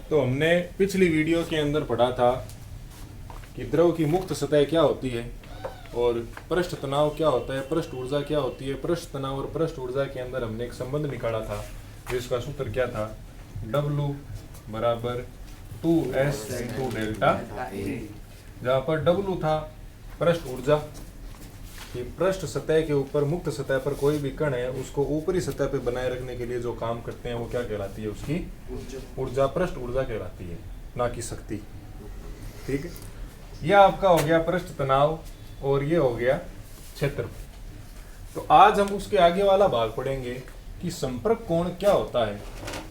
तो हमने पिछली वीडियो के अंदर पढ़ा था कि द्रव की मुक्त सतह क्या होती है और पृष्ठ तनाव क्या होता है, पृष्ठ ऊर्जा क्या होती है। पृष्ठ तनाव और पृष्ठ ऊर्जा के अंदर हमने एक संबंध निकाला था जिसका सूत्र क्या था, W बराबर 2S इंटू डेल्टा ए, जहाँ पर W था पृष्ठ ऊर्जा कि पृष्ठ सतह के ऊपर मुक्त सतह पर कोई भी कण है उसको ऊपरी सतह पर बनाए रखने के लिए जो काम करते हैं वो क्या कहलाती है, उसकी ऊर्जा पृष्ठ ऊर्जा कहलाती है, ना कि शक्ति। ठीक है, यह आपका हो गया पृष्ठ तनाव और ये हो गया क्षेत्र। तो आज हम उसके आगे वाला भाग पढ़ेंगे कि संपर्क कोण क्या होता है।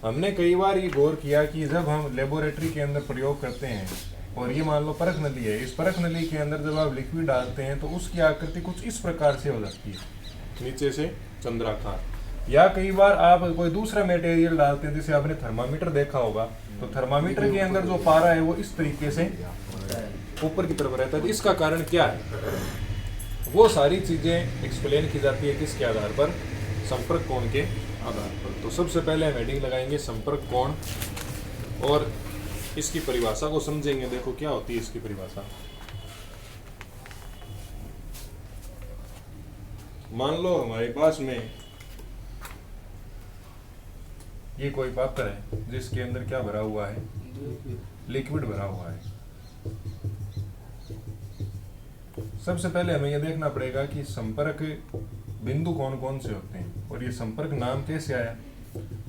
हमने कई बार ये गौर किया कि जब हम लेबोरेटरी के अंदर प्रयोग करते हैं और ये मान लो परख नली है, इस परख नली के अंदर जब आप लिक्विड डालते हैं तो उसकी आकृति कुछ इस प्रकार से हो जाती है, नीचे से चंद्राकार। या कई बार आप कोई दूसरा मटेरियल डालते हैं, जैसे आपने थर्मामीटर देखा होगा, तो थर्मामीटर के अंदर जो पारा है वो इस तरीके से ऊपर की तरफ रहता है। तो इसका कारण क्या है, वो सारी चीजें एक्सप्लेन की जाती है किसके आधार पर, संपर्क कोण के आधार पर। तो सबसे पहले हम हेडिंग लगाएंगे संपर्क कोण और इसकी परिभाषा को समझेंगे। देखो क्या होती है इसकी परिभाषा। मान लो हमारे पास में ये कोई पात्र है जिसके अंदर क्या भरा हुआ है, लिक्विड भरा हुआ है। सबसे पहले हमें यह देखना पड़ेगा कि संपर्क बिंदु कौन कौन से होते हैं और ये संपर्क नाम कैसे आया।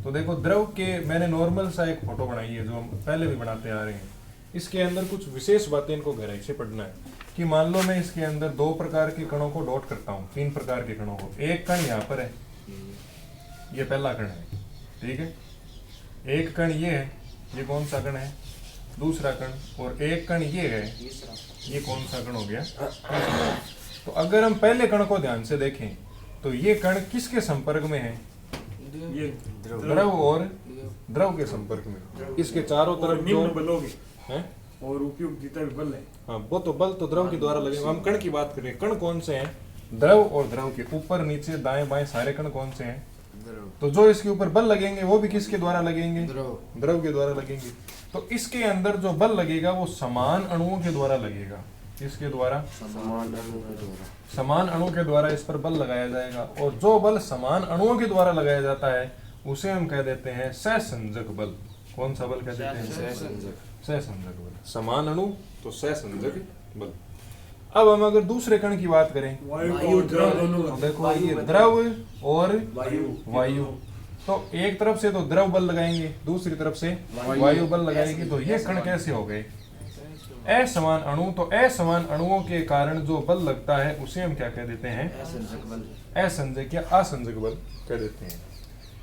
तो देखो द्रव के मैंने नॉर्मल सा एक फोटो बनाई है जो हम पहले भी बनाते आ रहे हैं। इसके अंदर कुछ विशेष बातें इनको गहराई से पढ़ना है कि मान लो मैं इसके अंदर 2 प्रकार के कणों को डॉट करता हूँ, 3 प्रकार के कणों को। एक कण यहाँ पर है, ये पहला कण है, ठीक है। एक कण ये है, ये कौन सा कण है, दूसरा कण। और एक कण ये है, ये कौन सा कण हो गया। तो अगर हम पहले कण को ध्यान से देखें तो ये कण किसके संपर्क में है, ये द्रव और द्रव के संपर्क में। इसके चारों तरफ जो बल है और उपयुक्त जितना भी बल है, हाँ वो तो बल तो द्रव के द्वारा लगेगा। हम कण की बात करें, कण कौन से हैं, द्रव और द्रव के ऊपर नीचे दाएं बाएं सारे कण कौन से हैं, तो जो इसके ऊपर बल लगेंगे वो भी किसके द्वारा लगेंगे, द्रव के द्वारा लगेंगे। तो इसके अंदर जो बल लगेगा वो समान अणुओं के द्वारा लगेगा। इसके द्वारा समान अणु के द्वारा इस पर बल लगाया जाएगा। और जो बल समान अणुओं के द्वारा लगाया जाता है उसे हम कह देते हैं सहसंजक बल। कौन सा बल कह देते हैं, सहसंजक बल। समान अणु तो सहसंजक बल। अब हम अगर दूसरे कण की बात करें, देखो ये द्रव और वायु। तो एक तरफ से तो द्रव बल लगाएंगे, दूसरी तरफ से वायु बल लगाएंगे। तो ये कण कैसे हो गए, असमान अणु। तो असमान अणुओं के कारण जो बल लगता है उसे हम क्या कह देते हैं, असंजक या असंजक बल कह देते हैं।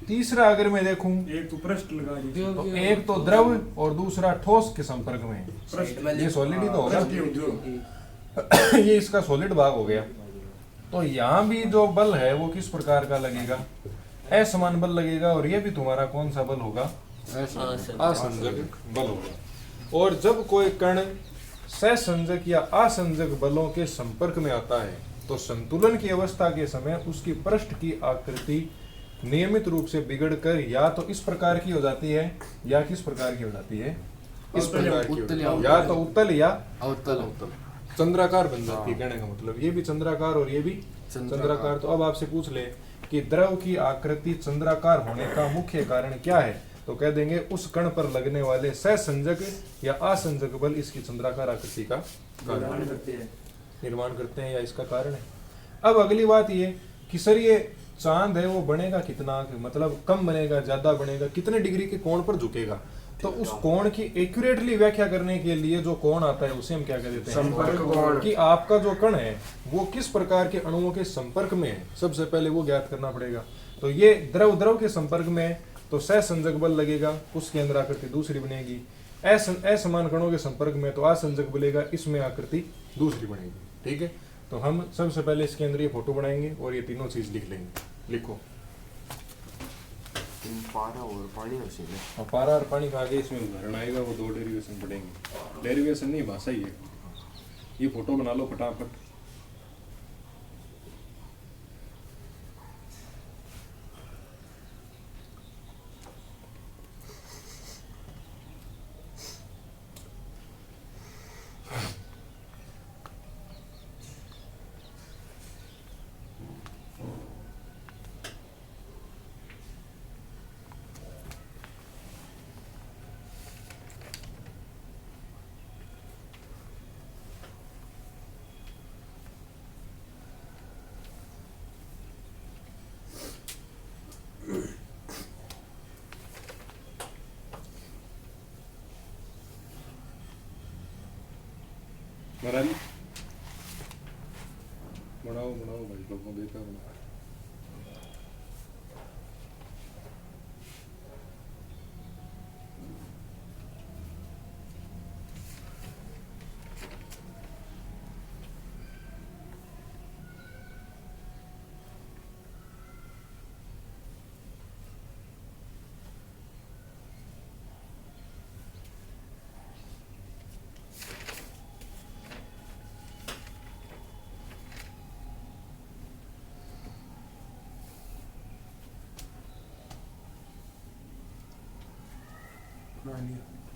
तीसरा अगर मैं देखूं, एक तो पृष्ठ लगा तो एक तो द्रव और दूसरा ठोस के संपर्क में, ये सॉलिड ही तो होगा, ये इसका सॉलिड भाग हो गया। तो यहाँ भी जो बल है वो किस प्रकार का लगेगा, असमान बल लगेगा। और ये भी तुम्हारा कौन सा बल होगा, असंजक बल होगा। और जब कोई कण सहसंजक या असंजक बलों के संपर्क में आता है तो संतुलन की अवस्था के समय उसकी पृष्ठ की आकृति नियमित रूप से बिगड़कर या तो इस प्रकार की हो जाती है या किस प्रकार की हो जाती है, इस प्रकार की, या तो उत्तल या अवतल, चंद्राकार बन जाती है। कहने का मतलब ये भी चंद्राकार और ये भी चंद्राकार। तो अब आपसे पूछ ले कि द्रव की आकृति चंद्राकार होने का मुख्य कारण क्या है, तो कह देंगे उस कण पर लगने वाले सहसंजक या असंजक बल इसकी चंद्राकार आकृति का निर्माण करते हैं या इसका कारण है। अब अगली बात ये कि सर ये चांद है वो बनेगा कितना, मतलब कम बनेगा, ज्यादा बनेगा, कितने डिग्री के कोण पर झुकेगा। तो उस कोण की एक्यूरेटली व्याख्या करने के लिए जो कोण आता है उसे हम क्या कह देते हैं, संपर्क कोण। कि आपका जो कण है वो किस प्रकार के अणुओं के संपर्क में है, सबसे पहले वो ज्ञात करना पड़ेगा। तो ये द्रव के संपर्क में है तो सहसंजक बल लगेगा, उसके अंदर आकृति दूसरी बनेगी। असमान कणों के संपर्क में तो असंजक बलेगा, इसमें आकृति दूसरी बनेगी। ठीक है, तो हम सबसे पहले इसके अंदर ये फोटो बनाएंगे और ये तीनों चीज लिख लेंगे। लिखो पारा और पानी और पारा और पानी का आगे इसमें उदाहरण आएगा, वो 2 डेरिवेशन पढ़ेंगे। डेरिवेशन नहीं, भाषा ही है। ये फोटो बना लो फटाफट। बना ली? बनाओ बनाओ भाई लोगों देखा बनाओ।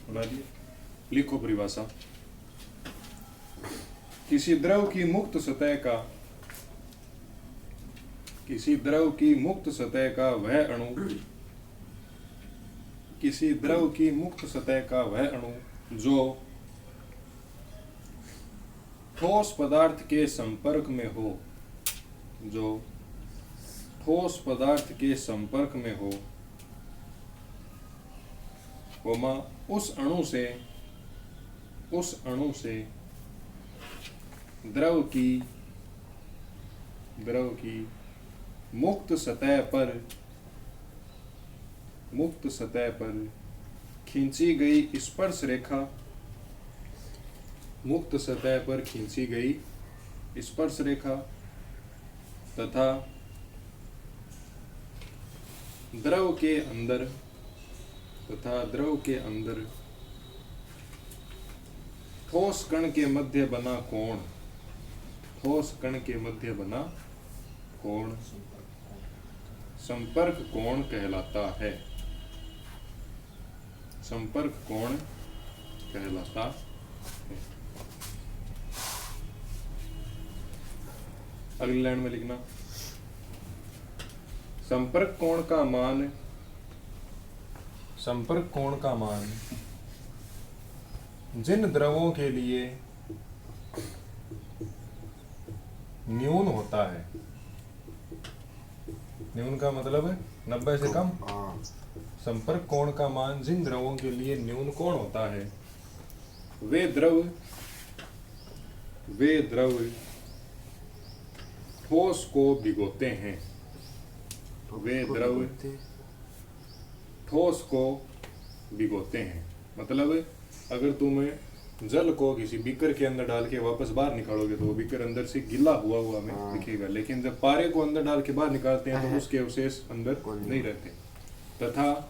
बना लिया। लिखो परिभाषा। किसी द्रव की मुक्त सतह का, किसी द्रव की मुक्त सतह का वह अणु, किसी द्रव की मुक्त सतह का वह अणु जो ठोस पदार्थ के संपर्क में हो, जो ठोस पदार्थ के संपर्क में हो, वमा उस अणु से द्रव की मुक्त सतह पर खींची गई स्पर्श रेखा, मुक्त सतह पर खींची गई स्पर्श रेखा तथा द्रव के अंदर ठोस कण के मध्य बना कोण, ठोस कण के मध्य बना कोण संपर्क कोण कहलाता है, संपर्क कोण कहलाता है। अगली लाइन में लिखना, संपर्क कोण का मान, संपर्क कोण का मान जिन द्रवों के लिए न्यून होता है, न्यून का मतलब है 90 से कम, संपर्क कोण का मान जिन द्रवों के लिए न्यून कोण होता है वे द्रव ठोस को भिगोते हैं, वे द्रव ठोस को भिगोते हैं। मतलब अगर तुम जल को किसी बीकर के अंदर डाल के वापस बाहर निकालोगे तो वो बीकर अंदर से गिला हुआ हमें दिखेगा, लेकिन जब पारे को अंदर डाल के बाहर निकालते हैं तो उसके अवशेष अंदर नहीं रहते। तथा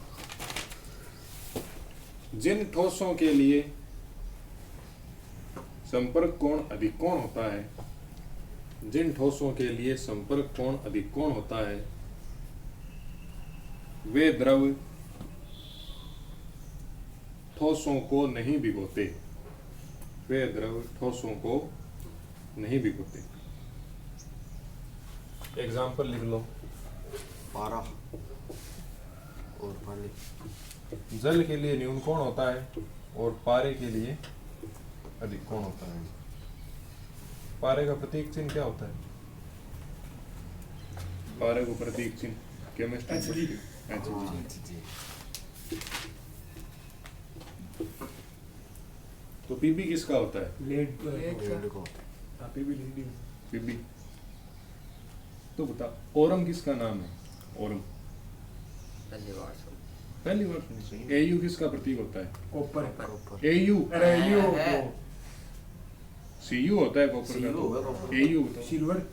जिन ठोसों के लिए संपर्क कोण अधिक कोण होता है, जिन ठोसों के लिए संपर्क कोण अधिक कोण होता है वे द्रव ठोसों को नहीं भिगोते, वे द्रव ठोसों को नहीं भिगोते। एग्जाम्पल लिख लो, पारा और पानी। जल के लिए न्यून कोण होता है और पारे के लिए अधिक कोण होता है। पारे का प्रतीक चिन्ह क्या होता है? पारे को प्रतीक चिन्ह केमिस्ट्री तो पीबी किसका होता है? लेड को। पीबी। तो बता ओरम किसका नाम है? ओरम पहली बार सुनी। एयू किसका प्रतीक होता है? कॉपर। एयू एयू सीयू होता है कॉपर का। एयू बताओ। सिल्वर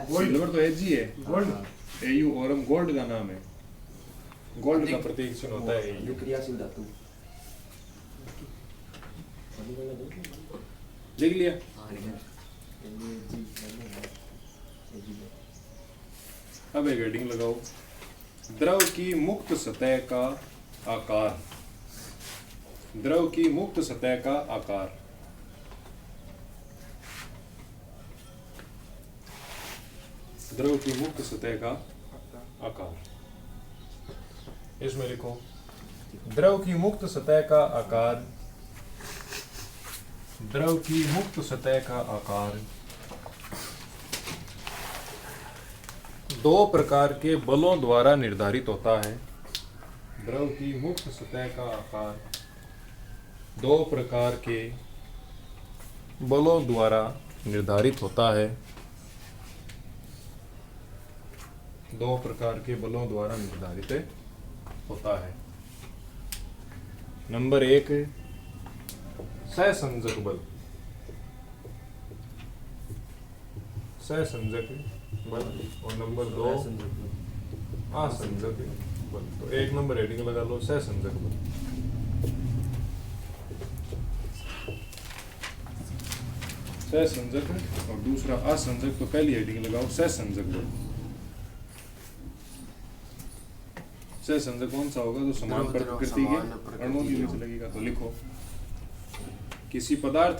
सिल्वर तो एजी है। गोल्ड। एयू ओरम गोल्ड का नाम है। गोल्ड का प्रतीक चिन्ह होता है एयू। क्रियाशील धातु। लिख लिया? अब एक हेडिंग लगाओ, द्रव की मुक्त सतह का आकार, द्रव की मुक्त सतह का आकार। द्रव की मुक्त सतह का आकार, इसमें लिखो द्रव की मुक्त सतह का आकार, द्रव की मुक्त सतह का आकार दो प्रकार के बलों द्वारा निर्धारित होता है। द्रव की मुक्त सतह का आकार दो प्रकार के बलों द्वारा निर्धारित होता है। दो प्रकार के बलों द्वारा निर्धारित होता है। नंबर 1 सहसंजक बल। सहसंजक बल और नंबर 2 असंजक बल। तो 1 नंबर हेडिंग लगा लो सहसंजक बल। सहसंजक और दूसरा असंजक। तो पहली हेडिंग लगाओ सहसंजक बल। सहसंजक कौन सा होगा? तो समान प्रकृति के अणुओं की बीच लगेगा। तो लिखो किसी पदार्थ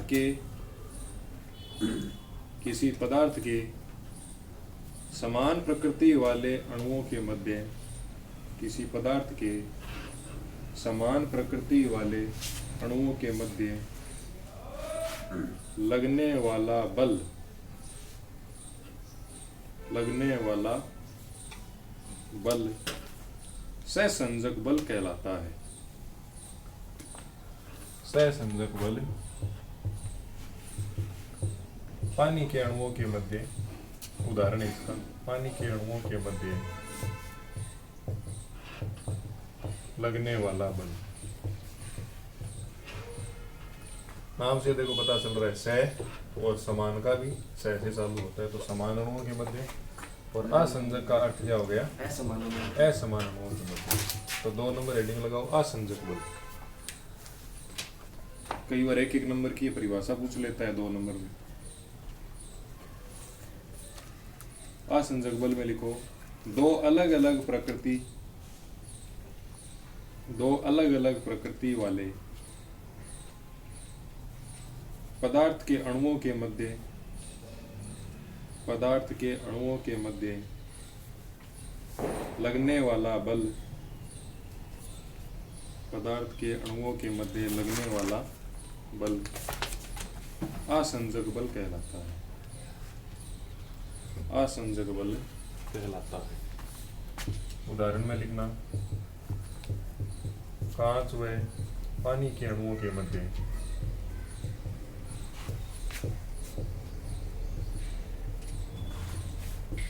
के समान प्रकृति वाले अणुओं के मध्य, किसी पदार्थ के समान प्रकृति वाले अणुओं के मध्य लगने वाला बल सहसंजक बल कहलाता है। सहसंजक बल पानी के अणुओं के मध्य, उदाहरण इसका, पानी के अणुओं के मध्य लगने वाला बल। नाम से देखो पता चल रहा है सह और समान का भी सह से चालू होता है। तो समान अणुओं के मध्य और असंजक का अर्थ क्या हो गया? असमान अणुओं के मध्य। तो 2 नंबर हेडिंग लगाओ असंजक बल। कई बार 1-1 नंबर की परिभाषा पूछ लेता है 2 नंबर में। असंजक बल में लिखो दो अलग अलग प्रकृति वाले पदार्थ के अणुओं के मध्य लगने वाला बल, पदार्थ के अणुओं के मध्य लगने वाला बल असंजक बल कहलाता है। असंजक बल कहलाता है। उदाहरण में लिखना कांच व पानी के अणुओं के मध्य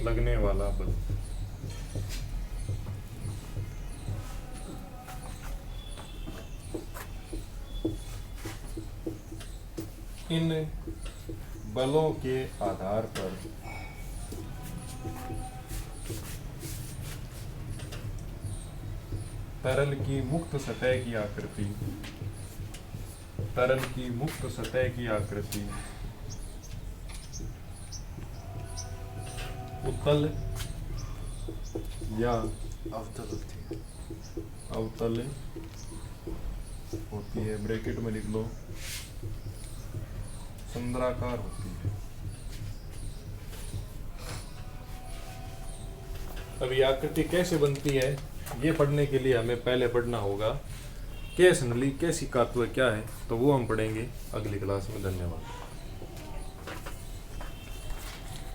लगने वाला बल। इन बलों के आधार पर तरल की मुक्त सतह की आकृति उत्तल या अवतल होती है। ब्रैकेट में लिख लो चंद्राकार होती है। अब ये आकृति कैसे बनती है ये पढ़ने के लिए हमें पहले पढ़ना होगा केस नली कैसी कात्व क्या है। तो वो हम पढ़ेंगे अगली क्लास में। धन्यवाद।